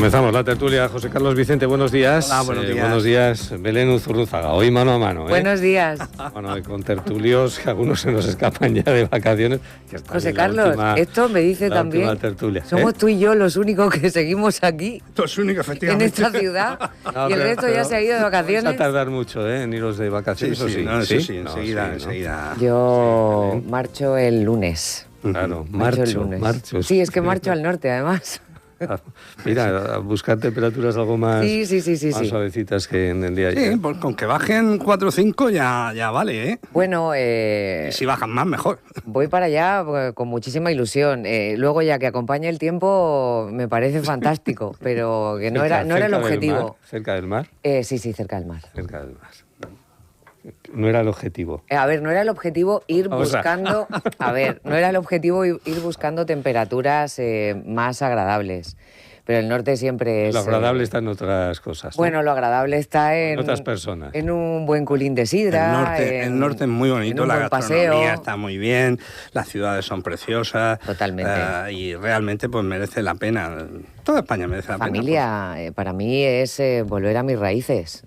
Comenzamos la tertulia. José Carlos Vicente, buenos días. Hola, buenos días. Buenos días, Belén Uzurrúzaga. Hoy mano a mano. Buenos días. Bueno, con tertulios, que algunos se nos escapan ya de vacaciones. José Carlos, esto me dice también. Tertulia, somos tú y yo los únicos que seguimos aquí. Los únicos, efectivamente. En esta ciudad. No, y el resto ya se ha ido de vacaciones. Va a tardar mucho, en iros de vacaciones. Sí, enseguida. Yo marcho el lunes. Claro, marcho. Sí, es que marcho al norte, además. Mira, a buscar temperaturas algo más, sí. más suavecitas que en el día de ayer. Sí, pues con que bajen 4 o 5 ya vale, ¿eh? Bueno, y si bajan más, mejor. Voy para allá con muchísima ilusión. Luego ya que acompañe el tiempo me parece fantástico, pero que no era el objetivo. ¿Cerca del mar? Sí, cerca del mar. Cerca del mar. No era el objetivo. A ver, no era el objetivo ir buscando... A ver, no era el objetivo ir buscando temperaturas más agradables. Pero el norte siempre es... Lo agradable está en otras cosas, ¿no? Bueno, lo agradable está en otras personas. En un buen culín de sidra. El norte es muy bonito, la gastronomía está muy bien, las ciudades son preciosas. Totalmente. Y realmente pues merece la pena. Toda España merece la pena. Familia, para mí es volver a mis raíces.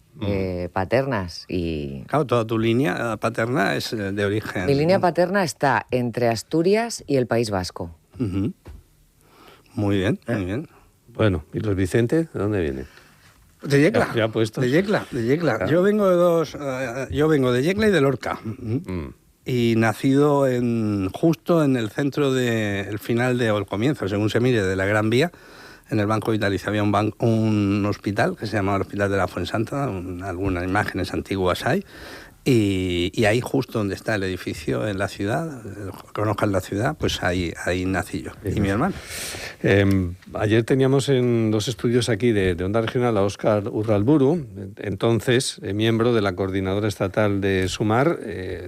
Paternas y... Claro, toda tu línea paterna es de origen... Mi línea paterna está entre Asturias y el País Vasco. Muy bien, muy bien. Bueno, ¿y los Vicente de dónde vienen? De Yecla. ¿Ya puestos? De Yecla. Claro. Yo vengo de Yecla y de Lorca. Y nacido justo en el centro del final o el comienzo, según se mire, de la Gran Vía. En el Banco de Italia había un hospital que se llamaba el Hospital de la Fuensanta, algunas imágenes antiguas hay, y ahí justo donde está el edificio, en la ciudad, conozcan la ciudad, pues ahí nací yo y mi hermano. Ayer teníamos en los estudios aquí de Onda Regional a Óscar Urralburu, entonces miembro de la Coordinadora Estatal de Sumar.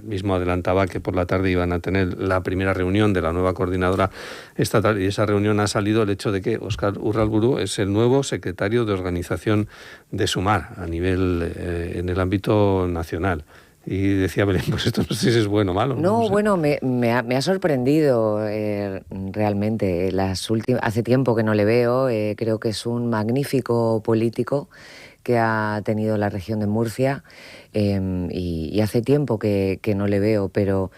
Mismo adelantaba que por la tarde iban a tener la primera reunión de la nueva Coordinadora Estatal, y esa reunión ha salido el hecho de que Óscar Urralburu es el nuevo secretario de organización de Sumar a nivel en el ámbito nacional. Y decía Belén, pues esto no sé si es bueno o malo. No, bueno, me ha sorprendido realmente. Hace tiempo que no le veo, creo que es un magnífico político que ha tenido la región de Murcia, y hace tiempo que no le veo, pero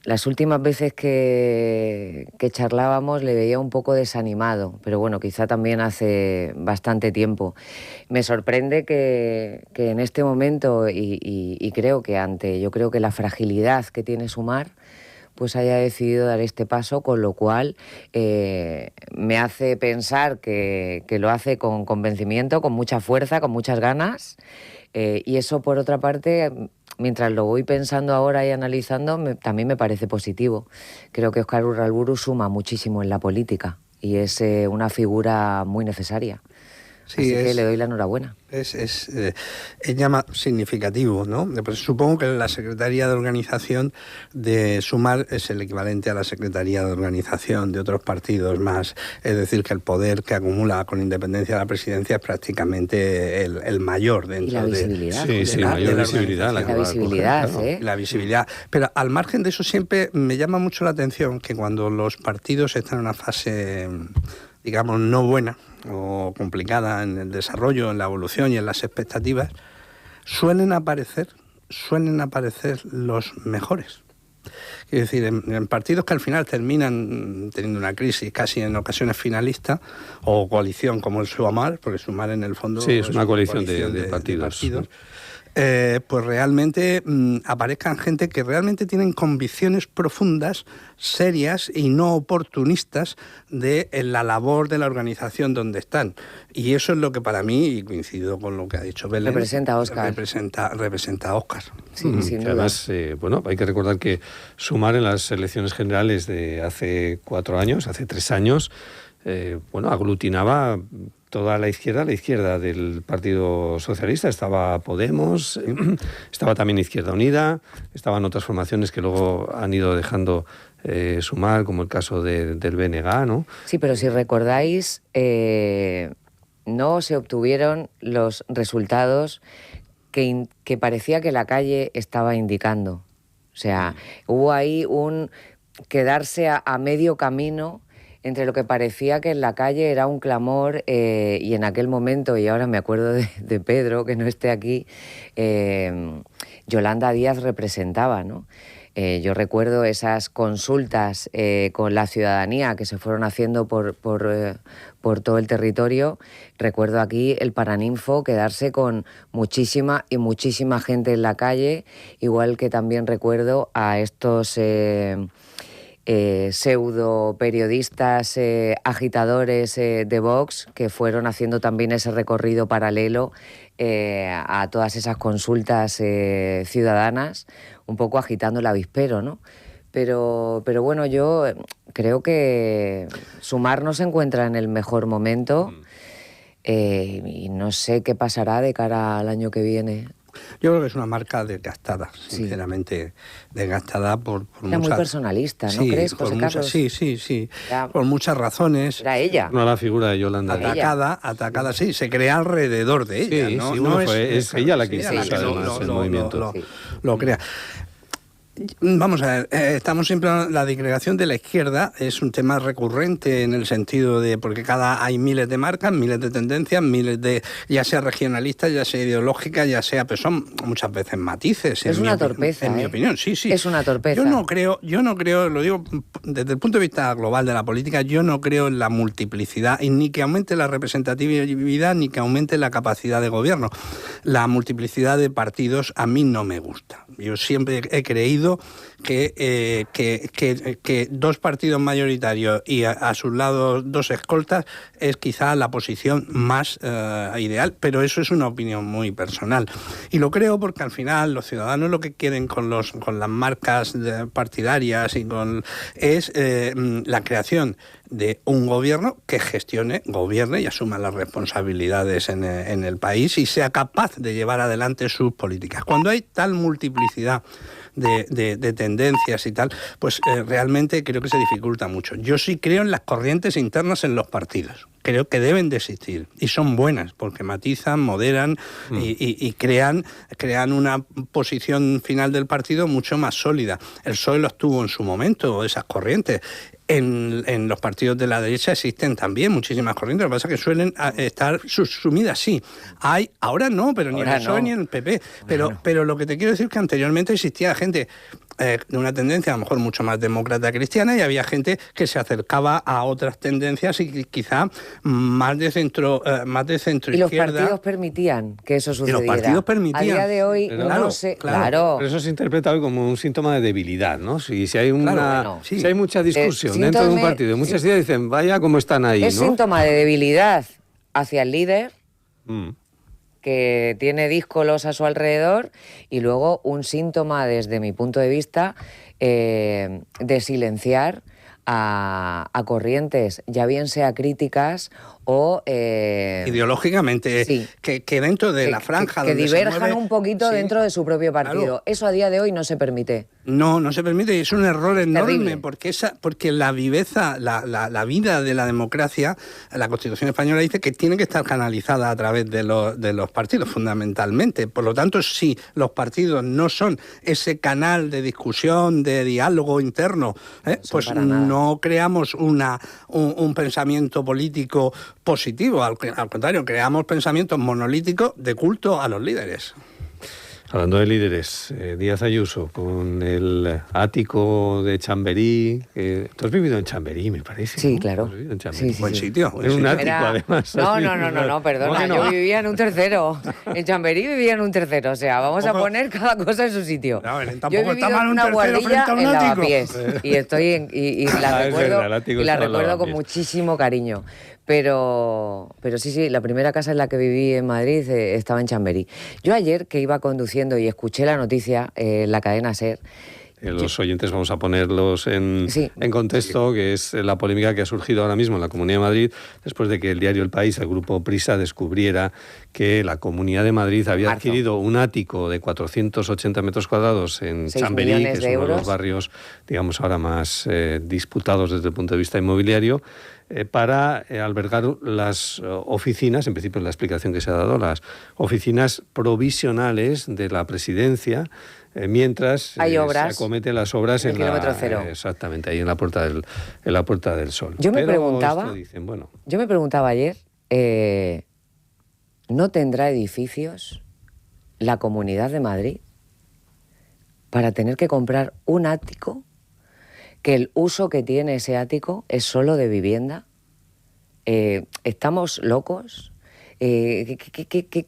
las últimas veces que charlábamos le veía un poco desanimado, pero bueno, quizá también hace bastante tiempo. Me sorprende que en este momento, y creo que yo creo que la fragilidad que tiene Sumar, pues haya decidido dar este paso, con lo cual me hace pensar que lo hace con convencimiento, con mucha fuerza, con muchas ganas, y eso, por otra parte, mientras lo voy pensando ahora y analizando, también me parece positivo. Creo que Óscar Urralburu suma muchísimo en la política y es una figura muy necesaria. Sí, así que le doy la enhorabuena. Es significativo, ¿no? Pues supongo que la Secretaría de Organización de Sumar es el equivalente a la Secretaría de Organización de otros partidos más. Es decir, que el poder que acumula con independencia de la presidencia es prácticamente el mayor dentro y la visibilidad, de mayor visibilidad. La visibilidad. Pero al margen de eso siempre me llama mucho la atención que cuando los partidos están en una fase, digamos, no buena o complicada en el desarrollo, en la evolución y en las expectativas, suelen aparecer los mejores. Es decir, en partidos que al final terminan teniendo una crisis casi en ocasiones finalista, o coalición como el Sumar, porque Sumar en el fondo es una coalición de partidos. Pues realmente aparezcan gente que realmente tienen convicciones profundas, serias y no oportunistas de la labor de la organización donde están. Y eso es lo que para mí, y coincido con lo que ha dicho Belén, representa a Óscar. Representa a Óscar. Sí, sin duda. Además, hay que recordar que Sumar en las elecciones generales de hace 3 años, aglutinaba toda la izquierda del Partido Socialista. Estaba Podemos, estaba también Izquierda Unida, estaban otras formaciones que luego han ido dejando Sumar, como el caso del BNG, ¿no? Sí, pero si recordáis, no se obtuvieron los resultados que parecía que la calle estaba indicando. O sea, hubo ahí un quedarse a medio camino entre lo que parecía que en la calle era un clamor y en aquel momento, y ahora me acuerdo de Pedro, que no esté aquí, Yolanda Díaz representaba, ¿no? Yo recuerdo esas consultas con la ciudadanía que se fueron haciendo por todo el territorio. Recuerdo aquí el Paraninfo quedarse con muchísima gente en la calle, igual que también recuerdo a estos pseudo periodistas, agitadores de Vox, que fueron haciendo también ese recorrido paralelo a todas esas consultas ciudadanas, un poco agitando el avispero, ¿no? Pero bueno, yo creo que Sumar no se encuentra en el mejor momento y no sé qué pasará de cara al año que viene. Yo creo que es una marca desgastada, sinceramente, desgastada por Era muchas... muy personalista, ¿no crees, José Carlos? Sí. Por muchas razones. Era ella. No la figura de Yolanda. Atacada, sí, se crea alrededor de ella. Sí, ¿no? sí, No es ella la que impulsa además el movimiento. Lo crea. Vamos a ver, estamos siempre en la disgregación de la izquierda, es un tema recurrente en el sentido de, porque hay miles de marcas, miles de tendencias, miles de, ya sea regionalistas, ya sea ideológicas, ya sea, pero son muchas veces matices. Es una torpeza. En mi opinión, sí. Es una torpeza. Yo no creo, lo digo desde el punto de vista global de la política, yo no creo en la multiplicidad, y ni que aumente la representatividad, ni que aumente la capacidad de gobierno. La multiplicidad de partidos a mí no me gusta. Yo siempre he creído que dos partidos mayoritarios y a sus lados dos escoltas es quizá la posición más ideal, pero eso es una opinión muy personal. Y lo creo porque al final los ciudadanos lo que quieren con las marcas partidarias es la creación de un gobierno que gobierne y asuma las responsabilidades en el país y sea capaz de llevar adelante sus políticas. Cuando hay tal multiplicidad de tendencias y tal, pues realmente creo que se dificulta mucho. Yo sí creo en las corrientes internas en los partidos. Creo que deben de existir y son buenas porque matizan, moderan y crean una posición final del partido mucho más sólida. El PSOE los tuvo en su momento, esas corrientes. En los partidos de la derecha existen también muchísimas corrientes, lo que pasa es que suelen estar subsumidas, sí. Ahora no, pero ni en el PSOE ni en el PP. Pero lo que te quiero decir es que anteriormente existía gente de una tendencia a lo mejor mucho más demócrata cristiana y había gente que se acercaba a otras tendencias y quizá más de centro izquierda. Y los partidos permitían que eso sucediera. Y los partidos permitían. A día de hoy pero, claro. Pero eso se interpreta hoy como un síntoma de debilidad, ¿no? Si hay si hay mucha discusión dentro de un partido, muchas ideas dicen, vaya cómo están ahí, es ¿no? síntoma de debilidad hacia el líder, que tiene díscolos a su alrededor, y luego un síntoma, desde mi punto de vista, de silenciar a corrientes, ya bien sea críticas o... ideológicamente, sí, que dentro de la franja que donde diverjan se mueve, un poquito dentro de su propio partido. Claro. Eso a día de hoy no se permite. No se permite y es un error enorme. Terrible. Porque la viveza, la vida de la democracia, la Constitución española dice que tiene que estar canalizada a través de los partidos, fundamentalmente. Por lo tanto, si los partidos no son ese canal de discusión, de diálogo interno, pues no creamos un pensamiento político positivo. Al contrario, creamos pensamientos monolíticos de culto a los líderes. Hablando de líderes, Díaz Ayuso, con el ático de Chamberí. Tú has vivido en Chamberí, me parece. Sí, ¿no? claro. En Chamberí. Buen sitio. En un ático, además. No, perdona. Bueno. Yo vivía en un tercero. En Chamberí vivía en un tercero. O sea, vamos a poner cada cosa en su sitio. No, yo he vivido en una guardilla en Lavapiés. Y estoy y la recuerdo con muchísimo cariño. Pero sí, la primera casa en la que viví en Madrid estaba en Chamberí. Yo ayer, que iba conduciendo y escuché la noticia en la cadena SER... Los oyentes vamos a ponerlos en contexto, que es la polémica que ha surgido ahora mismo en la Comunidad de Madrid, después de que el diario El País, el grupo Prisa, descubriera que la Comunidad de Madrid había adquirido un ático de 480 metros cuadrados en Chamberí, que es uno de los barrios, digamos, ahora más disputados desde el punto de vista inmobiliario, para albergar las oficinas, en principio la explicación que se ha dado, las oficinas provisionales de la presidencia mientras hay obras, se acometen las obras en kilómetro cero. Exactamente, ahí en la Puerta del Sol. Yo me Pero preguntaba, dicen, bueno, yo me preguntaba ayer, ¿no tendrá edificios la Comunidad de Madrid para tener que comprar un ático, que el uso que tiene ese ático es solo de vivienda? ¿Estamos locos? ¿Qué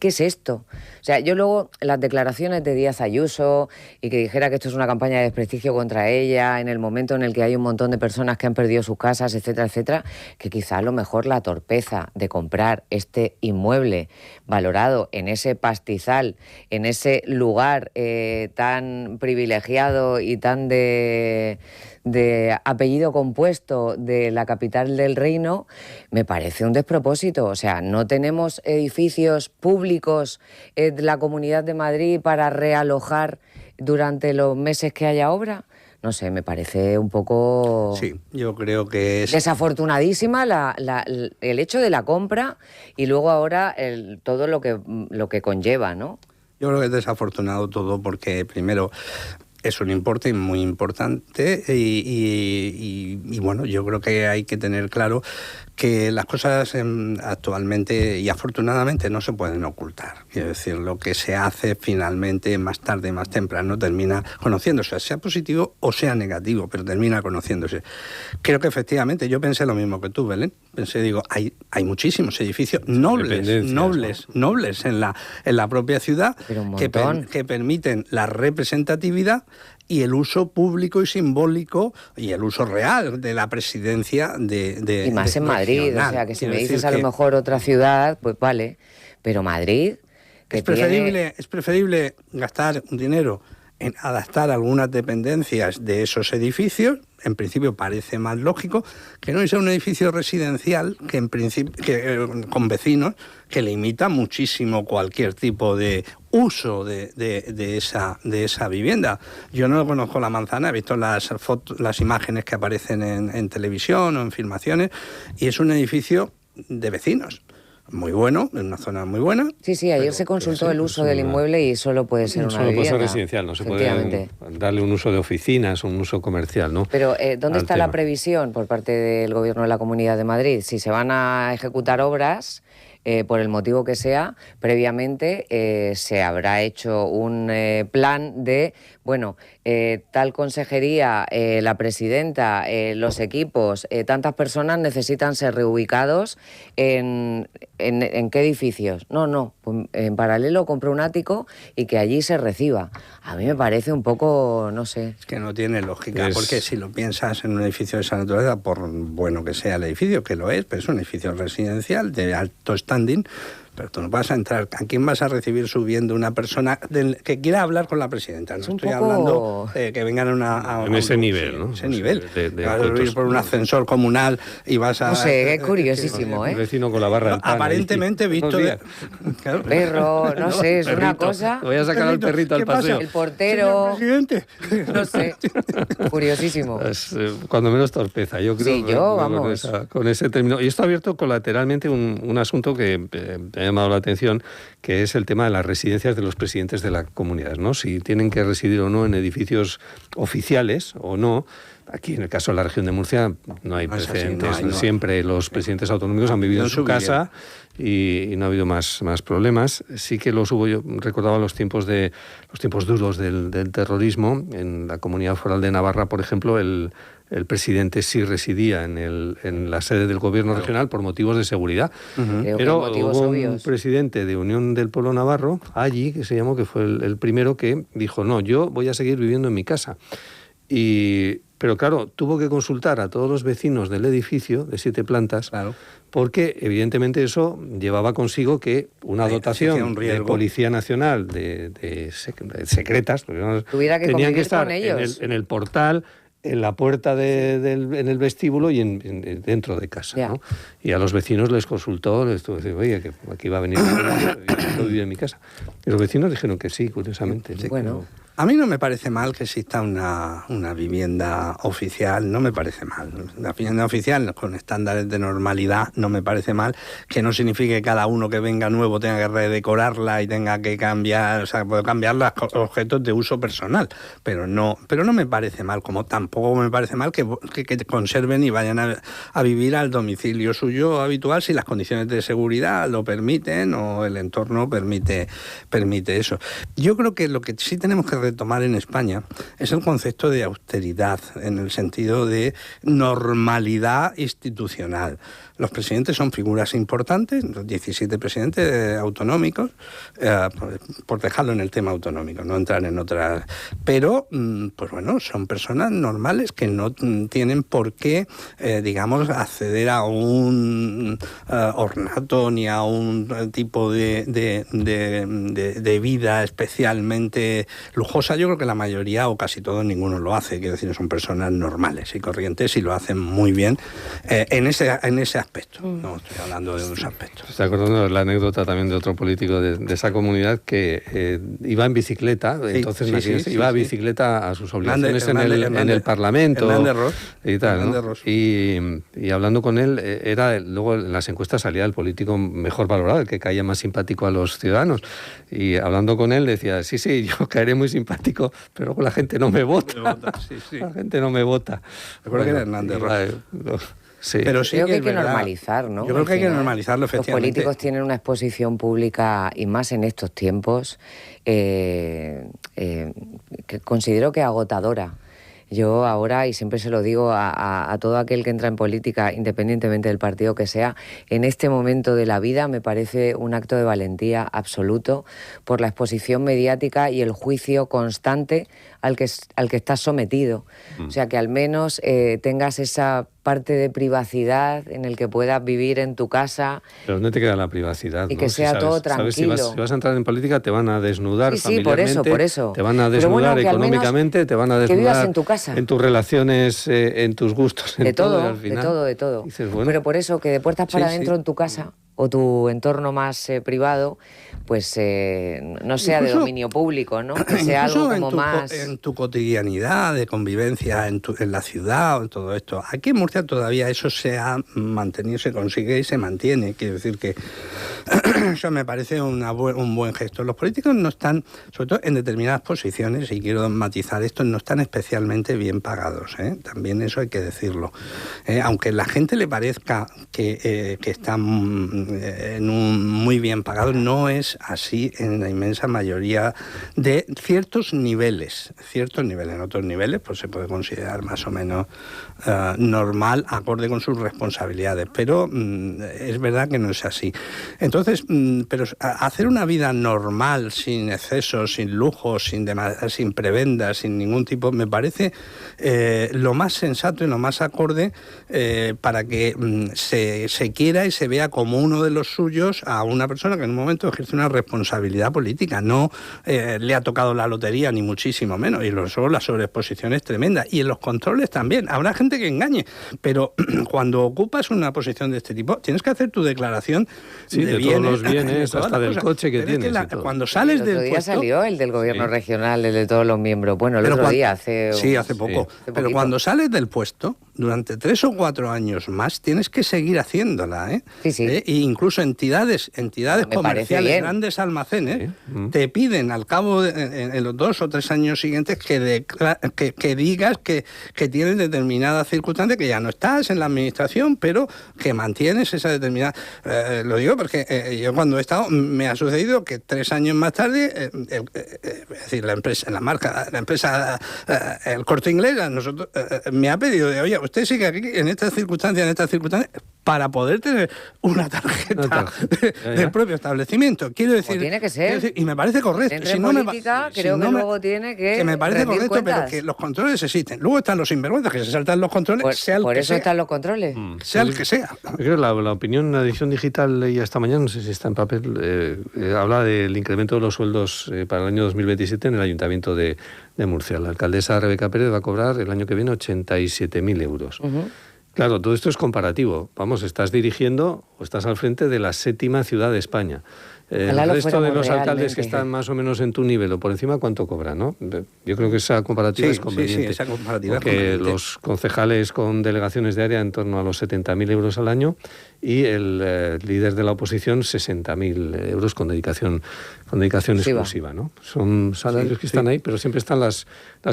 es esto? O sea, yo luego las declaraciones de Díaz Ayuso y que dijera que esto es una campaña de desprestigio contra ella en el momento en el que hay un montón de personas que han perdido sus casas, etcétera, etcétera, que quizá a lo mejor la torpeza de comprar este inmueble valorado en ese pastizal, en ese lugar tan privilegiado y tan de apellido compuesto de la capital del reino, me parece un despropósito. O sea, no tenemos edificios públicos de la Comunidad de Madrid para realojar durante los meses que haya obra. No sé, me parece un poco... Sí, yo creo que es... desafortunadísima el hecho de la compra y luego ahora todo lo que conlleva, ¿no? Yo creo que es desafortunado todo porque, primero, es un importe muy importante y bueno, yo creo que hay que tener claro que las cosas actualmente y afortunadamente no se pueden ocultar. Quiero decir, lo que se hace finalmente más tarde, más temprano, termina conociéndose, sea positivo o sea negativo, pero termina conociéndose. Creo que efectivamente, yo pensé lo mismo que tú, Belén. Digo, hay muchísimos edificios nobles en la propia ciudad que permiten la representatividad y el uso público y simbólico y el uso real de la presidencia y más en Madrid, regional. O sea, que si me dices a lo mejor otra ciudad, pues vale, pero Madrid... Es preferible gastar un dinero en adaptar algunas dependencias de esos edificios. En principio parece más lógico que no sea un edificio residencial que en principio con vecinos que limita muchísimo cualquier tipo de uso de esa vivienda. Yo no conozco la manzana, he visto las imágenes que aparecen en televisión o en filmaciones y es un edificio de vecinos. Muy bueno, en una zona muy buena. Sí, ayer se consultó el uso del inmueble y solo puede ser una vivienda. Solo puede ser residencial, no se puede darle un uso de oficinas, un uso comercial, ¿no? Pero ¿dónde está la previsión por parte del Gobierno de la Comunidad de Madrid? Si se van a ejecutar obras, por el motivo que sea, previamente se habrá hecho un plan de, bueno, tal consejería, la presidenta, los equipos, tantas personas necesitan ser reubicados en qué edificios. No, pues en paralelo compro un ático y que allí se reciba. A mí me parece un poco, no sé. Es que no tiene lógica, porque si lo piensas en un edificio de esa naturaleza, por bueno que sea el edificio, que lo es, pero es un edificio residencial de alto standing, pero tú no vas a entrar. ¿A quién vas a recibir subiendo una persona que quiera hablar con la presidenta? No estoy hablando de que vengan en ese nivel, ¿no? Ese nivel. Vas a ir por un ascensor comunal y vas a... No sé, es curiosísimo, Un vecino con la barra del pan. Aparentemente visto... Claro. Perro, no sé, es una cosa... Voy a sacar al perrito al paseo. El portero... presidente. No sé, curiosísimo. Es, cuando menos torpeza, yo creo. Sí, vamos. Con ese término. Y esto ha abierto colateralmente un asunto que me ha llamado la atención, que es el tema de las residencias de los presidentes de la comunidad, ¿no? Si tienen que residir o no en edificios oficiales o no. Aquí, en el caso de la región de Murcia, no hay precedentes. Siempre los presidentes autonómicos han vivido en su casa y no ha habido más problemas. Sí que los hubo, yo recordaba los tiempos duros del terrorismo. En la Comunidad Foral de Navarra, por ejemplo, el presidente sí residía en la sede del gobierno regional por motivos de seguridad. Pero hubo un presidente de Unión del Pueblo Navarro, allí, que se llamó, que fue el primero que dijo, no, yo voy a seguir viviendo en mi casa. Pero claro, tuvo que consultar a todos los vecinos del edificio de 7 plantas, porque evidentemente eso llevaba consigo que una dotación de Policía Nacional de secretas tenían que estar en el portal, en la puerta en el vestíbulo y dentro de casa, ¿no? Y a los vecinos les consultó, les tuvo que decir, oye, que aquí va a venir, yo vivo en mi casa. Y los vecinos dijeron que sí, curiosamente. Sí, bueno. A mí no me parece mal que exista una vivienda oficial, no me parece mal. La vivienda oficial con estándares de normalidad no me parece mal, que no signifique que cada uno que venga nuevo tenga que redecorarla y tenga que cambiar, o sea, puede cambiar los objetos de uso personal, pero no me parece mal, como tampoco me parece mal que conserven y vayan a vivir al domicilio suyo habitual si las condiciones de seguridad lo permiten o el entorno permite eso. Yo creo que lo que sí tenemos que retomar en España es el concepto de austeridad, en el sentido de normalidad institucional. Los presidentes son figuras importantes, los 17 presidentes autonómicos, por dejarlo en el tema autonómico, no entrar en otras. Pero, pues bueno, son personas normales que no tienen por qué, digamos, acceder a un ornato ni a un tipo de vida especialmente lujosa. Yo creo que la mayoría o casi todos, ninguno lo hace. Quiero decir, son personas normales y corrientes y lo hacen muy bien en ese aspecto. No estoy hablando de unos aspectos. Estoy acordando de la anécdota también de otro político de esa comunidad que iba en bicicleta, entonces iba a bicicleta a sus obligaciones en el Parlamento y tal, ¿no? Y hablando con él, luego en las encuestas salía el político mejor valorado, el que caía más simpático a los ciudadanos. Y hablando con él decía, sí, yo caeré muy simpático, pero luego la gente no me vota. La gente no me vota. Recuerdo que era Hernández Ross. Sí. Pero sí creo que hay es que verdad. Normalizar, ¿no? Yo creo que hay que normalizarlo, efectivamente. Los políticos tienen una exposición pública, y más en estos tiempos, que considero que agotadora. Yo ahora, y siempre se lo digo a todo aquel que entra en política, independientemente del partido que sea, en este momento de la vida me parece un acto de valentía absoluto por la exposición mediática y el juicio constante al que estás sometido. O sea, que al menos tengas esa parte de privacidad en el que puedas vivir en tu casa. Pero ¿dónde te queda la privacidad? Y que sea todo tranquilo. Si vas a entrar en política te van a desnudar familiarmente. Sí, por eso. Te van a desnudar económicamente, te van a desnudar que vivas en tu casa. En tus relaciones, en tus gustos, en todo. Y al final, de todo. Dices, bueno, pero por eso que de puertas para adentro en tu casa o tu entorno más privado, pues no sea incluso, de dominio público, ¿no? Que sea algo como más... En tu cotidianidad de convivencia en la ciudad o en todo esto. Aquí en Murcia todavía eso se ha mantenido, se consigue y se mantiene. Quiero decir que eso me parece un buen gesto. Los políticos no están, sobre todo en determinadas posiciones, y quiero matizar esto, no están especialmente bien pagados, ¿eh? También eso hay que decirlo. Aunque a la gente le parezca que están muy bien pagados, no es así en la inmensa mayoría de ciertos niveles. En otros niveles pues se puede considerar más o menos normal, acorde con sus responsabilidades, pero es verdad que no es así. Entonces, pero hacer una vida normal, sin excesos, sin lujos, sin prebendas, sin ningún tipo, me parece lo más sensato y lo más acorde para que se quiera y se vea como uno de los suyos a una persona que en un momento ejerce una responsabilidad política. No le ha tocado la lotería, ni muchísimo menos, y luego la sobreexposición es tremenda. Y en los controles también. Habrá gente que engañe, pero cuando ocupas una posición de este tipo, tienes que hacer tu declaración de bienes, todos los bienes, hasta del coche que tienes. Cuando sales del puesto... El otro día salió el del gobierno regional, el de todos los miembros. Bueno, el otro día, hace poco. Pero cuando sales del puesto, durante 3 o 4 años más, tienes que seguir haciéndola, ¿eh? Sí. E incluso entidades comerciales, grandes almacenes, te piden al cabo en los 2 o 3 años siguientes que digas que tienes determinada circunstancia, que ya no estás en la administración, pero que mantienes esa determinada... lo digo porque yo cuando he estado, me ha sucedido que 3 años más tarde, es decir, la empresa, el Corte Inglés, nosotros me ha pedido de, oye, usted sigue aquí en estas circunstancias, para poder tener una tarjeta del propio establecimiento. Quiero decir, tiene que ser. Y me parece correcto. Si política, creo que luego tiene que me parece correcto, cuentas. pero que los controles existen. Luego están los sinvergüenzas que se saltan los controles, sea el por que eso sea. están los controles. Sea el que sea. Creo la opinión en la edición digital leía esta mañana, no sé si está en papel, habla del incremento de los sueldos para el año 2027 en el Ayuntamiento de Murcia. La alcaldesa Rebeca Pérez va a cobrar el año que viene 87.000 euros. Claro, todo esto es comparativo. Vamos, estás dirigiendo o estás al frente de la 7ª ciudad de España. El resto de los alcaldes que están más o menos en tu nivel o por encima, ¿cuánto cobran, no? Yo creo que esa comparativa es conveniente. Sí, esa comparativa porque es conveniente. Los concejales con delegaciones de área en torno a los 70.000 euros al año y el líder de la oposición 60.000 euros con dedicación exclusiva, ¿no? Son salarios que están ahí, pero siempre están las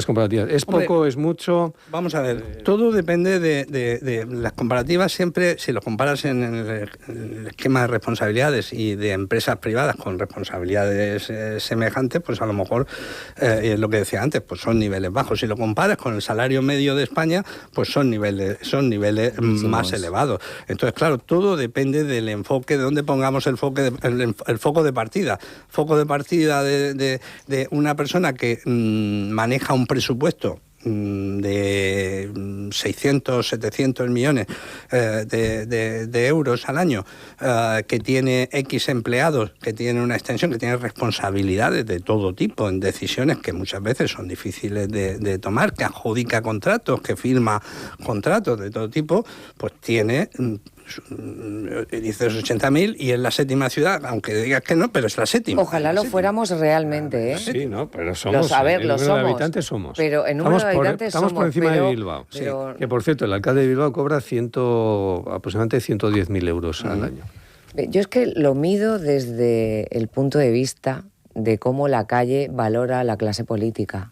comparativas. ¿Es poco, es mucho? Vamos a ver, todo depende de las comparativas. Siempre, si lo comparas en el esquema de responsabilidades y de empresas privadas con responsabilidades semejantes, pues a lo mejor, es lo que decía antes, pues son niveles bajos. Si lo comparas con el salario medio de España, pues son niveles más elevados. Entonces, claro, todo depende del enfoque, de dónde pongamos el foco de partida. Foco de partida de una persona que maneja un presupuesto de 600, 700 millones de euros al año, que tiene X empleados, que tiene una extensión, que tiene responsabilidades de todo tipo, en decisiones que muchas veces son difíciles de tomar, que adjudica contratos, que firma contratos de todo tipo, pues tiene... dices 80.000 y es la séptima ciudad, aunque digas que no, pero es la séptima. Ojalá lo fuéramos realmente, ¿eh? Sí, no, pero somos. El número de habitantes somos. Pero en número de habitantes estamos por encima de Bilbao. Pero... Que por cierto, el alcalde de Bilbao cobra aproximadamente 110.000 euros al año. Yo es que lo mido desde el punto de vista de cómo la calle valora la clase política.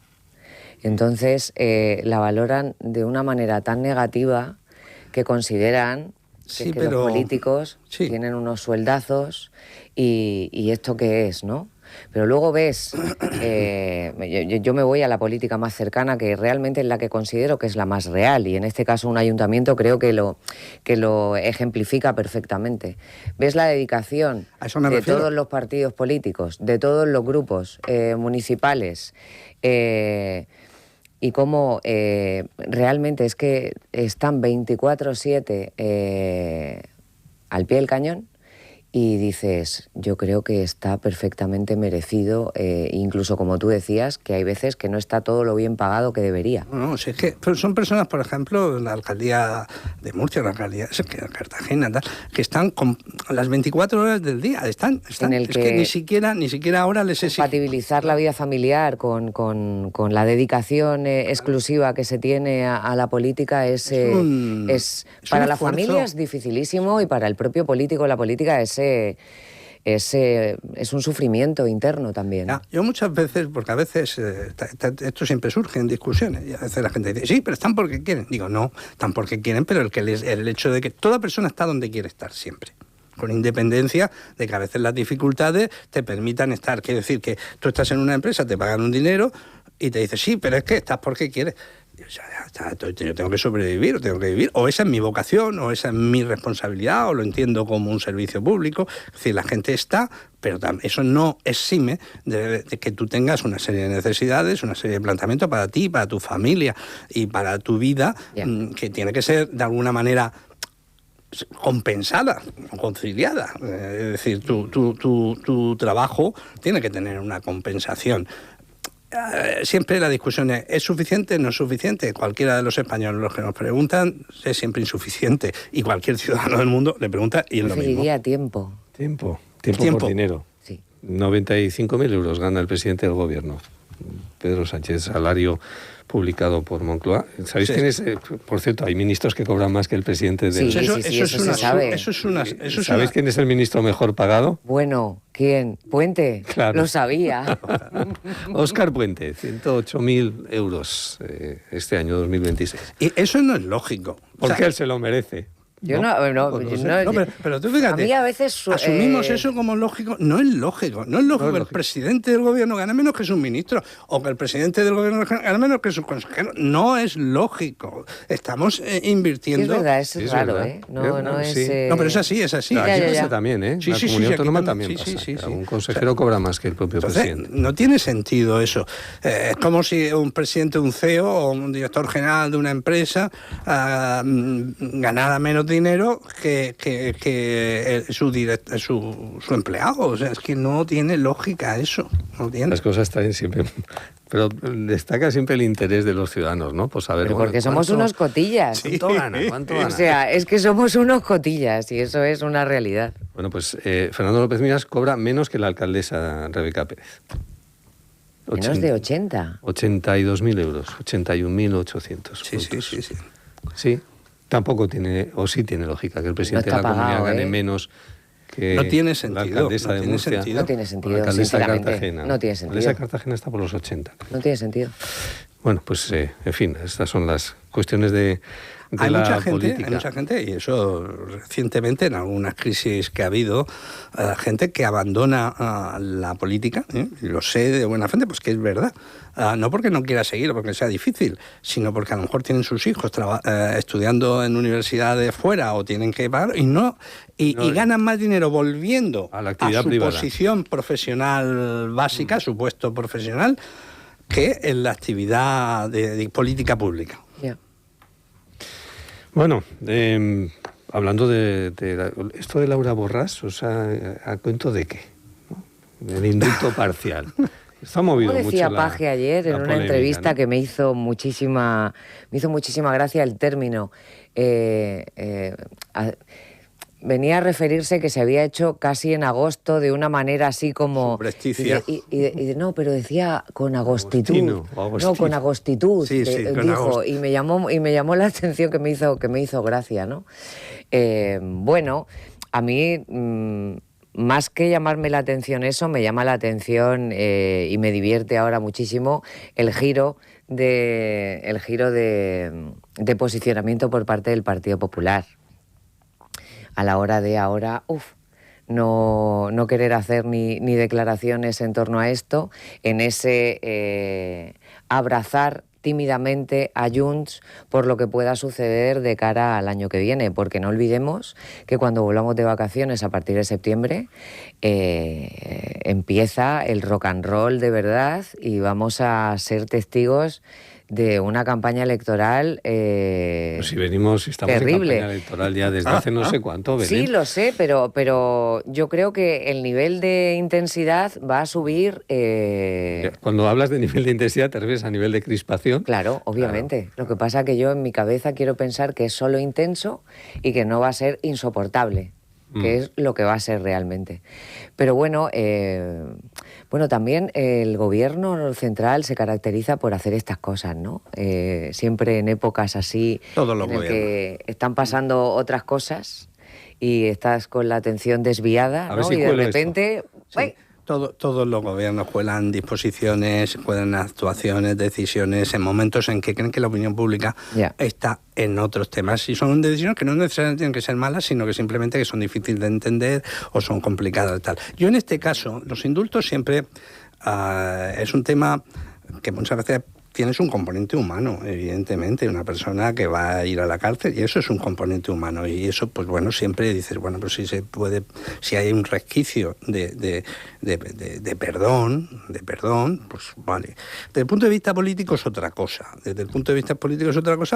Entonces, la valoran de una manera tan negativa que consideran que los políticos tienen unos sueldazos y esto qué es, ¿no? Pero luego ves, yo me voy a la política más cercana, que realmente es la que considero que es la más real, y en este caso un ayuntamiento creo que lo ejemplifica perfectamente. Ves la dedicación de todos los partidos políticos, de todos los grupos municipales, y cómo realmente es que están 24/7 al pie del cañón, y dices, yo creo que está perfectamente merecido, incluso como tú decías, que hay veces que no está todo lo bien pagado que debería. No, si es que son personas, por ejemplo, la alcaldía de Murcia, la alcaldía de Cartagena, tal, que están con las 24 horas del día, están en el que ni siquiera ahora les es compatibilizar la vida familiar con la dedicación exclusiva que se tiene a la política es para la familia es dificilísimo, y para el propio político la política es un sufrimiento interno también. Ya, yo muchas veces, porque a veces esto siempre surge en discusiones, y a veces la gente dice, sí, pero están porque quieren. Digo, no, están porque quieren, pero el hecho de que toda persona está donde quiere estar siempre, con independencia de que a veces las dificultades te permitan estar. Quiere decir que tú estás en una empresa, te pagan un dinero y te dices, sí, pero es que estás porque quieres. Yo tengo que sobrevivir, o tengo que vivir, o esa es mi vocación, o esa es mi responsabilidad, o lo entiendo como un servicio público. Es decir, la gente está, pero eso no exime de que tú tengas una serie de necesidades, una serie de planteamientos para ti, para tu familia y para tu vida, que tiene que ser de alguna manera compensada, conciliada. Es decir, tu trabajo tiene que tener una compensación. Siempre la discusión ¿es suficiente? ¿No es suficiente? Cualquiera de los españoles, los que nos preguntan, es siempre insuficiente, y cualquier ciudadano del mundo le pregunta y es lo mismo. Preferiría tiempo. Tiempo por dinero. Sí. 95.000 euros gana el presidente del gobierno, Pedro Sánchez, salario publicado por Moncloa. ¿Sabéis quién es? Por cierto, hay ministros que cobran más que el presidente del... Eso se sabe. ¿Sabéis quién es el ministro mejor pagado? Bueno, ¿quién? ¿Puente? Claro. Lo sabía. Óscar Puente, 108.000 euros este año 2026. Y eso no es lógico. Porque él se lo merece. Pero tú fíjate, a mí a veces, asumimos eso como lógico. No es lógico. No es lógico que el presidente del gobierno gane menos que su ministro, o que el presidente del gobierno gane menos que su consejero. No es lógico. Estamos invirtiendo. Es verdad, es raro, verdad. ¿eh? No, sí. No, pero es así. No, aquí pasa también, ¿eh? La comunidad autónoma también pasa. Un consejero cobra más que el propio presidente. No tiene sentido eso. Es como si un presidente, un CEO o un director general de una empresa ganara menos dinero que su empleado. O sea, es que no tiene lógica eso. No tiene. Las cosas están siempre... Pero destaca siempre el interés de los ciudadanos, ¿no? Pues a ver, pero porque somos unos cotillas. ¿Cuánto gana? ¿Cuánto gana? O sea, es que somos unos cotillas y eso es una realidad. Bueno, pues Fernando López Miras cobra menos que la alcaldesa Rebeca Pérez. Menos de 80. 82.000 euros, 81.800. Sí. Sí, tampoco tiene, o sí tiene lógica que el presidente No de la está comunidad pagado, gane menos que no tiene sentido, la alcaldesa de Murcia. No tiene sentido, La alcaldesa de sinceramente. Cartagena. No tiene sentido. La alcaldesa de Cartagena está por los 80. No tiene sentido. Bueno, pues en fin, estas son las cuestiones de hay la mucha política. Hay mucha gente, y eso recientemente en algunas crisis que ha habido, gente que abandona la política, y lo sé de buena fuente, pues que es verdad. No porque no quiera seguir o porque sea difícil, sino porque a lo mejor tienen sus hijos estudiando en universidades fuera o tienen que pagar y ganan más dinero volviendo a la actividad su privada. Posición profesional básica, su puesto profesional, que en la actividad de política pública. Yeah. Bueno, hablando de esto de Laura Borràs, o sea, ¿a cuento de qué? ¿No? El indulto parcial. Está movido Como decía mucho Paje ayer en una polémica, entrevista, ¿no? que me hizo muchísima gracia el término. Venía a referirse que se había hecho casi en agosto de una manera así como... Subrepticia. No, pero decía con agostitud. Agostino. No, con agostitud, Sí, con dijo. Y me llamó la atención que me hizo gracia, ¿no? Bueno, a mí... más que llamarme la atención eso, me llama la atención y me divierte ahora muchísimo el giro de posicionamiento por parte del Partido Popular. A la hora de ahora, no querer hacer ni declaraciones en torno a esto, en ese abrazar tímidamente a Junts por lo que pueda suceder de cara al año que viene, porque no olvidemos que cuando volvamos de vacaciones a partir de septiembre empieza el rock and roll de verdad y vamos a ser testigos de una campaña electoral pues si estamos terrible. En campaña electoral ya desde hace no sé cuánto, Belén. Sí, lo sé, pero yo creo que el nivel de intensidad va a subir. Cuando hablas de nivel de intensidad, ¿te refieres a nivel de crispación? Claro, obviamente. Claro. Lo que pasa es que yo en mi cabeza quiero pensar que es solo intenso y que no va a ser insoportable, que es lo que va a ser realmente. Pero bueno, también el gobierno central se caracteriza por hacer estas cosas, ¿no? Siempre en épocas así, en que están pasando otras cosas y estás con la atención desviada, ¿no? Y de repente... Sí. Todos los gobiernos cuelan disposiciones, cuelan actuaciones, decisiones en momentos en que creen que la opinión pública está en otros temas. Y son decisiones que no necesariamente tienen que ser malas, sino que simplemente que son difíciles de entender o son complicadas y tal. Yo en este caso, los indultos siempre es un tema que muchas veces tienes un componente humano, evidentemente, una persona que va a ir a la cárcel, y eso es un componente humano, y eso, pues bueno, siempre dices, bueno, pues si se puede, si hay un resquicio de perdón, pues vale. Desde el punto de vista político es otra cosa,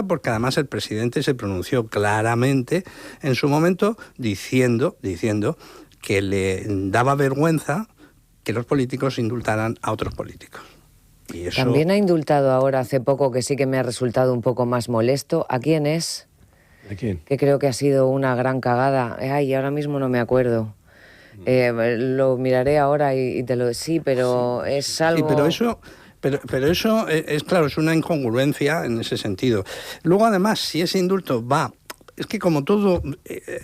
porque además el presidente se pronunció claramente en su momento diciendo que le daba vergüenza que los políticos indultaran a otros políticos. Y eso... También ha indultado ahora hace poco, que sí que me ha resultado un poco más molesto. ¿A quién es? ¿A quién? Que creo que ha sido una gran cagada. Ay, ahora mismo no me acuerdo. Lo miraré ahora y te lo... Sí, pero es algo... Sí, pero eso es claro, es una incongruencia en ese sentido. Luego, además, si ese indulto va... Es que como todo,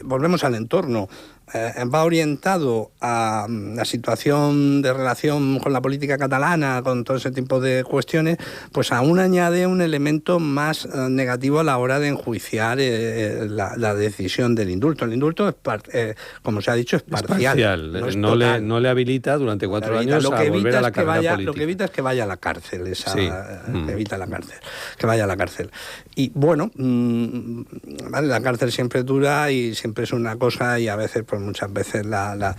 volvemos al entorno, va orientado a la situación de relación con la política catalana, con todo ese tipo de cuestiones, pues aún añade un elemento más negativo a la hora de enjuiciar la decisión del indulto. El indulto, como se ha dicho, es parcial. No le habilita durante 4 años a volver a la carrera política. Lo que evita es que vaya a la cárcel, evita que vaya a la cárcel. Y bueno, vale, la cárcel siempre dura y siempre es una cosa, y a veces pues pues muchas veces la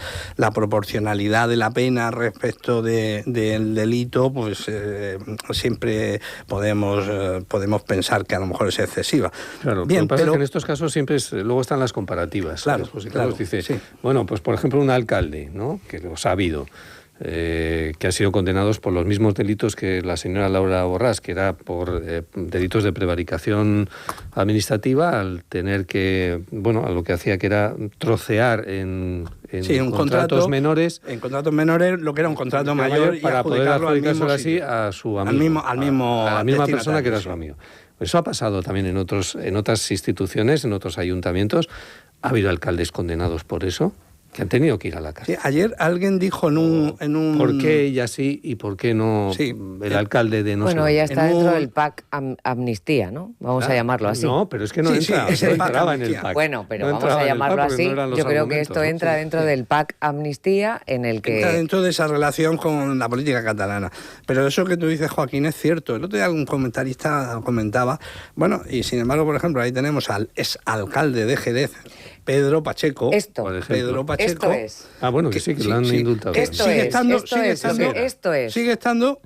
proporcionalidad de la pena respecto del delito, pues siempre podemos pensar que a lo mejor es excesiva. Claro, bien, lo que pasa es que en estos casos siempre luego están las comparativas. Claro, pues si claro, dice, sí. Bueno, pues por ejemplo un alcalde, ¿no?, que los ha habido, que ha sido condenados por los mismos delitos que la señora Laura Borràs, que era por delitos de prevaricación administrativa, al tener que, bueno, a lo que hacía que era trocear en contratos menores. En contratos menores, lo que era un contrato mayor, y para poder adjudicárselo así sitio. A su amigo. A la misma persona que era su amigo. Eso ha pasado también en otras instituciones, en otros ayuntamientos. ¿Ha habido alcaldes condenados por eso? Que han tenido que ir a la cárcel. Sí, ayer alguien dijo en un... ¿Por qué ella sí y por qué no el alcalde de no sé? Bueno, ella está dentro del PAC Amnistía, ¿no? Vamos a llamarlo así. No, pero es que no entraba en el PAC. Bueno, pero vamos a llamarlo así. Yo creo que esto entra dentro del PAC Amnistía, en el que... Entra dentro de esa relación con la política catalana. Pero eso que tú dices, Joaquín, es cierto. El otro día algún comentarista comentaba, bueno, y sin embargo, por ejemplo, ahí tenemos al exalcalde de Jerez, Pedro Pacheco. Pedro Pacheco. Esto es. Bueno, que sí, que lo han indultado. Sigue estando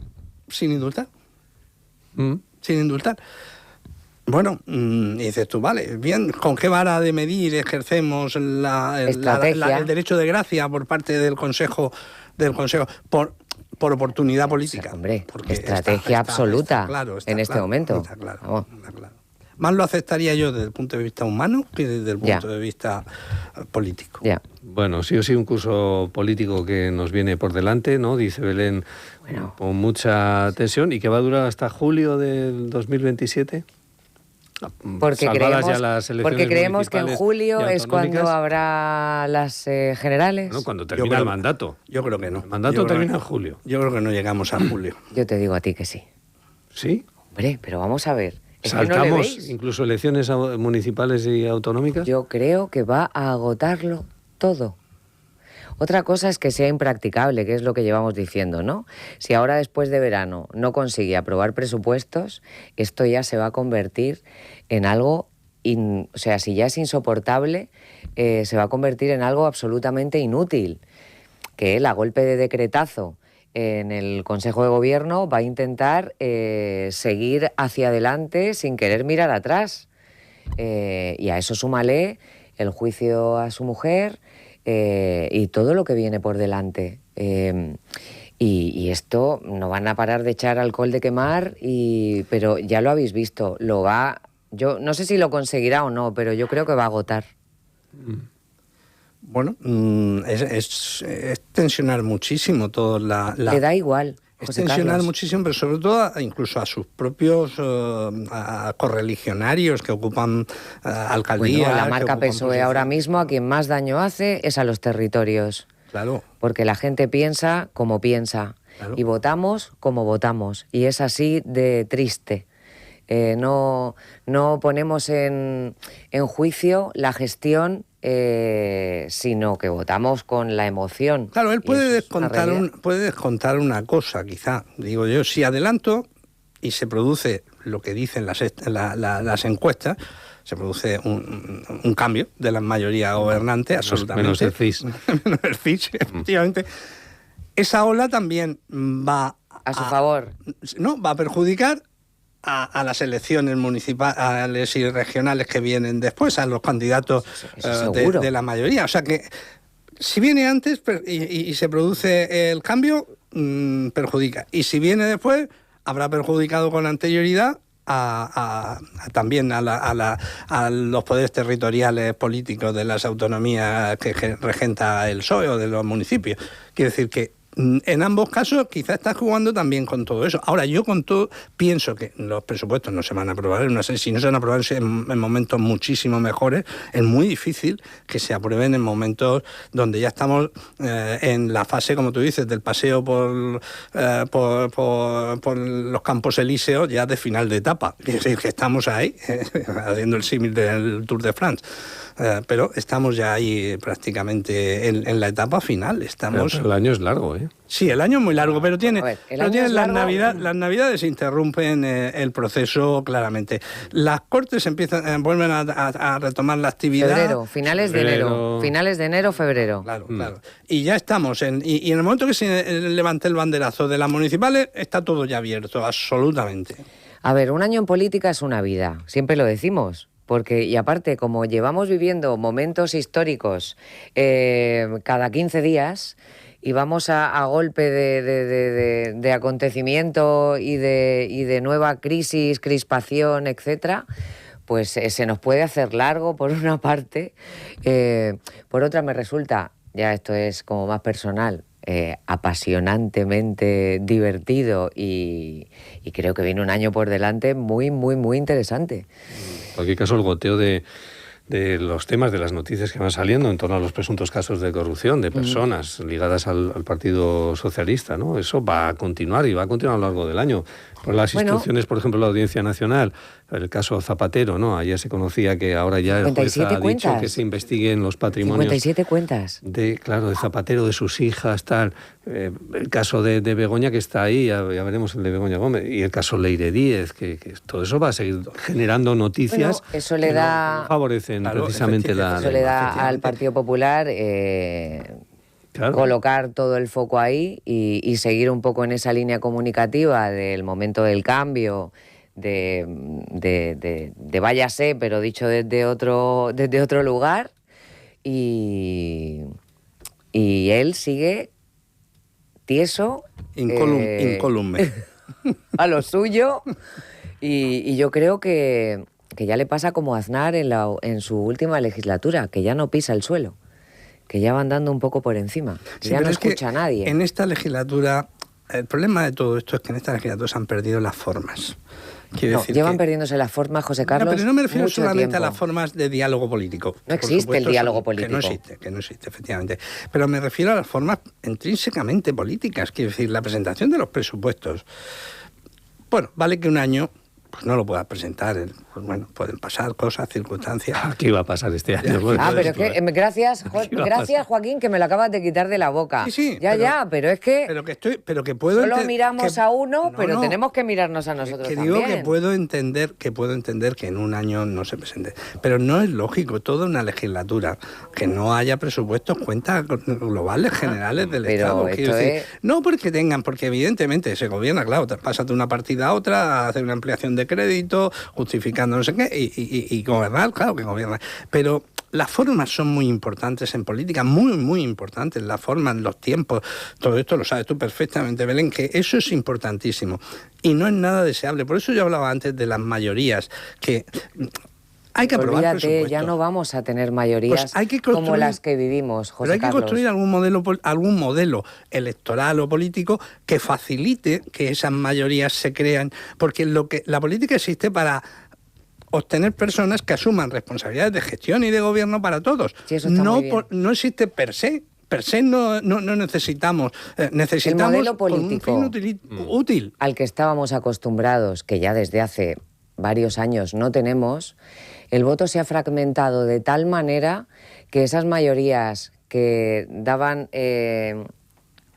sin indultar. Sin indultar. Bueno, y dices tú, vale, bien, ¿con qué vara de medir ejercemos el derecho de gracia por parte del Consejo por oportunidad política? Sí, hombre, porque estrategia absoluta está claro, en este momento. Está claro. Más lo aceptaría yo desde el punto de vista humano que desde el punto de vista político. Bueno, sí o sí, un curso político que nos viene por delante, ¿no? Dice Belén, con mucha tensión, y que va a durar hasta julio del 2027. Porque creemos que en julio es cuando habrá las generales. Bueno, cuando termina el mandato. Yo creo que no. El mandato termina en julio. Yo creo que no llegamos a julio. Yo te digo a ti que sí. ¿Sí? Hombre, pero vamos a ver. ¿Saltamos incluso elecciones municipales y autonómicas? Yo creo que va a agotarlo todo. Otra cosa es que sea impracticable, que es lo que llevamos diciendo, ¿no? Si ahora después de verano no consigue aprobar presupuestos, esto ya se va a convertir en algo, o sea, si ya es insoportable, se va a convertir en algo absolutamente inútil, que él a golpe de decretazo en el Consejo de Gobierno va a intentar seguir hacia adelante sin querer mirar atrás. Y a eso súmale el juicio a su mujer y todo lo que viene por delante. Y esto no van a parar de echar alcohol de quemar, pero ya lo habéis visto. Yo no sé si lo conseguirá o no, pero yo creo que va a agotar. Bueno, es tensionar muchísimo todo Le da igual. Es tensionar muchísimo, pero sobre todo incluso a sus propios correligionarios que ocupan alcaldías. Bueno, la marca PSOE ahora mismo a quien más daño hace es a los territorios. Claro. Porque la gente piensa como piensa. Claro. Y votamos como votamos. Y es así de triste. No ponemos en juicio la gestión, sino que votamos con la emoción. Claro, él puede descontar una cosa, quizá. Digo yo, si adelanto y se produce lo que dicen las encuestas, se produce un cambio de la mayoría gobernante, absolutamente. Menos el FIS. Menos el FIS, efectivamente. Esa ola también va a su favor. No, va a perjudicar a las elecciones municipales y regionales que vienen después, a los candidatos de la mayoría. O sea que, si viene antes y se produce el cambio, perjudica. Y si viene después, habrá perjudicado con anterioridad también a los poderes territoriales políticos de las autonomías que regenta el PSOE o de los municipios. Quiere decir que en ambos casos quizás estás jugando también con todo eso. Ahora, yo con todo pienso que los presupuestos no se van a aprobar, si no se van a aprobar en momentos muchísimo mejores, es muy difícil que se aprueben en momentos donde ya estamos en la fase, como tú dices, del paseo por los Campos Elíseos ya de final de etapa. Es decir, que estamos ahí haciendo el símil del Tour de France. pero estamos ya ahí prácticamente en la etapa final. Estamos... Pero el año es largo, ¿eh? Sí, el año es muy largo, pero tiene las Navidades interrumpen el proceso claramente. Las Cortes vuelven a retomar la actividad. Febrero, finales de enero, febrero. Claro. Y ya estamos y en el momento que se levante el banderazo de las municipales, está todo ya abierto, absolutamente. A ver, un año en política es una vida, siempre lo decimos. Porque, y aparte, como llevamos viviendo momentos históricos cada 15 días y vamos a golpe de acontecimiento y de nueva crisis, crispación, etcétera, pues se nos puede hacer largo por una parte. Por otra me resulta, ya esto es como más personal, apasionantemente divertido y creo que viene un año por delante muy, muy, muy interesante. En cualquier caso, el goteo de los temas, de las noticias que van saliendo en torno a los presuntos casos de corrupción de personas ligadas al Partido Socialista, ¿no? Eso va a continuar y va a continuar a lo largo del año. Por las instrucciones, por ejemplo, la Audiencia Nacional, el caso Zapatero, ¿no? Ayer se conocía que ahora ya el juez ha dicho que se investiguen los patrimonios... 57 cuentas. De Zapatero, de sus hijas, tal. El caso de Begoña, que está ahí, ya veremos el de Begoña Gómez, y el caso Leire Díez, que todo eso va a seguir generando noticias. Bueno, eso le da... no favorecen precisamente la... Eso le da al Partido Popular... Claro. Colocar todo el foco ahí y seguir un poco en esa línea comunicativa del momento del cambio, de váyase, pero dicho desde otro lugar, y él sigue tieso, incólume a lo suyo, y yo creo que ya le pasa como a Aznar en su última legislatura, que ya no pisa el suelo, que ya va andando un poco por encima, que ya no escucha a nadie. En esta legislatura, el problema de todo esto es que en esta legislatura se han perdido las formas. Llevan perdiéndose las formas, José Carlos. Pero no me refiero solamente a las formas de diálogo político. No existe el diálogo político. Que no existe, efectivamente. Pero me refiero a las formas intrínsecamente políticas. Quiero decir, la presentación de los presupuestos. Bueno, vale que un año... pues no lo pueda presentar. Pues bueno, pueden pasar cosas, circunstancias. ¿Qué iba a pasar este año? Pero es que gracias Joaquín, que me lo acabas de quitar de la boca. Sí, pero es que... Pero que puedo solo miramos a uno, pero tenemos que mirarnos a nosotros también. Digo que puedo entender que en un año no se presente. Pero no es lógico, toda una legislatura, que no haya presupuestos, cuentas globales, generales del Estado. No porque evidentemente se gobierna, claro, te pasas de una partida a otra, hacer una ampliación de crédito, justificando no sé qué, y gobernar, claro que gobierna. Pero las formas son muy importantes en política, muy, muy importantes. Las formas, los tiempos, todo esto lo sabes tú perfectamente, Belén, que eso es importantísimo. Y no es nada deseable. Por eso yo hablaba antes de las mayorías, que... hay que aprobar presupuestos. Ya no vamos a tener mayorías como las que vivimos, José Carlos. Pero hay que construir algún modelo electoral o político que facilite que esas mayorías se crean, porque la política existe para obtener personas que asuman responsabilidades de gestión y de gobierno para todos. Sí, eso está muy bien. No existe per se no necesitamos el modelo político un fin útil al que estábamos acostumbrados, que ya desde hace varios años no tenemos. El voto se ha fragmentado de tal manera que esas mayorías que daban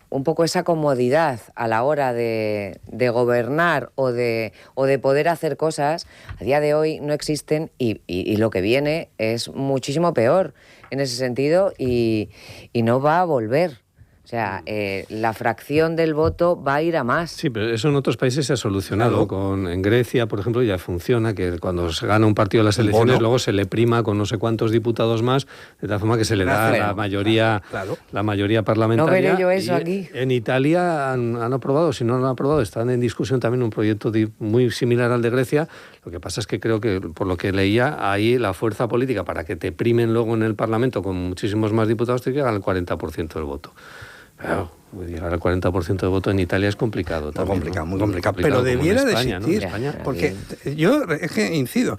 un poco esa comodidad a la hora de gobernar o de poder hacer cosas, a día de hoy no existen y lo que viene es muchísimo peor en ese sentido y no va a volver. O sea, la fracción del voto va a ir a más. Sí, pero eso en otros países se ha solucionado. Claro. En Grecia, por ejemplo, ya funciona, que cuando se gana un partido de las elecciones, luego se le prima con no sé cuántos diputados más, de tal forma que se le da la mayoría parlamentaria. No veré yo eso aquí. En Italia han aprobado, si no lo han aprobado, están en discusión también un proyecto muy similar al de Grecia. Lo que pasa es que creo que, por lo que leía, ahí la fuerza política para que te primen luego en el Parlamento con muchísimos más diputados, te llega al 40% del voto. Claro, llegar al 40% de voto en Italia es complicado. Muy complicado. Pero debiera de existir, ¿no? Porque yo es que incido,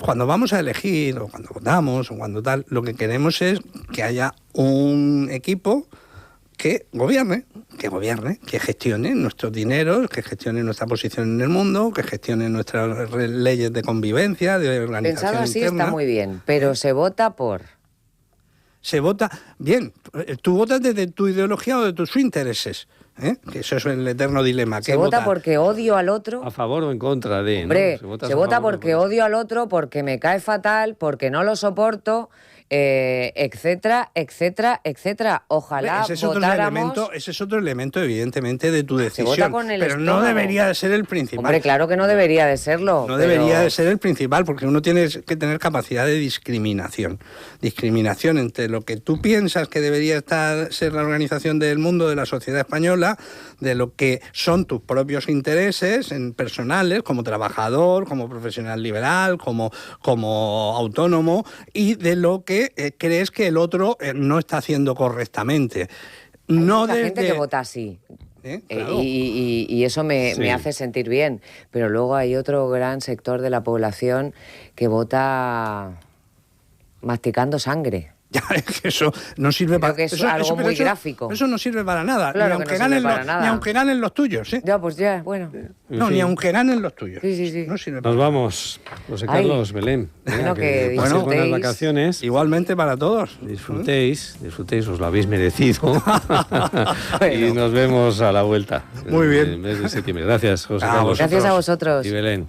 cuando vamos a elegir, o cuando votamos, o cuando tal, lo que queremos es que haya un equipo que gobierne, que gestione nuestros dineros, que gestione nuestra posición en el mundo, que gestione nuestras leyes de convivencia, de organización Pensado así interna. está muy bien, pero se vota por... Se vota, bien, tú votas desde tu ideología o de tus intereses, ¿eh? Que eso es el eterno dilema. Se vota porque odio al otro. ¿A favor o en contra de? Hombre, ¿no? se vota porque odio al otro, porque me cae fatal, porque no lo soporto, etcétera, etcétera, etcétera. Ojalá votáramos... Ese es otro elemento, evidentemente, de tu decisión. Se vota con el pero estómago. no debería de ser el principal. Hombre, claro que no debería de serlo. No debería de ser el principal, porque uno tiene que tener capacidad de discriminación. Discriminación entre lo que tú piensas que debería ser la organización del mundo, de la sociedad española, de lo que son tus propios intereses personales, como trabajador, como profesional liberal, como autónomo, y de lo que crees que el otro no está haciendo correctamente. Hay no mucha desde... gente que vota así. Claro. Y eso me hace sentir bien. Pero luego hay otro gran sector de la población que vota masticando sangre. Ya, es que eso no sirve para que es algo muy gráfico. Eso no sirve para nada, Claro ni que no sirve para nada. ni aunque ganen los tuyos, ¿eh? Ya, pues ya, bueno. No, ni aunque ganen los tuyos. Sí. No sirve para Nos vamos, José Carlos, Belén. Bueno, que paséis buenas disfrutéis. vacaciones. Igualmente para todos. Disfrutéis, os lo habéis merecido. Bueno. Y nos vemos a la vuelta. Muy bien. En el mes de septiembre. Gracias, José A Carlos. vosotros. Gracias a vosotros. Y Belén.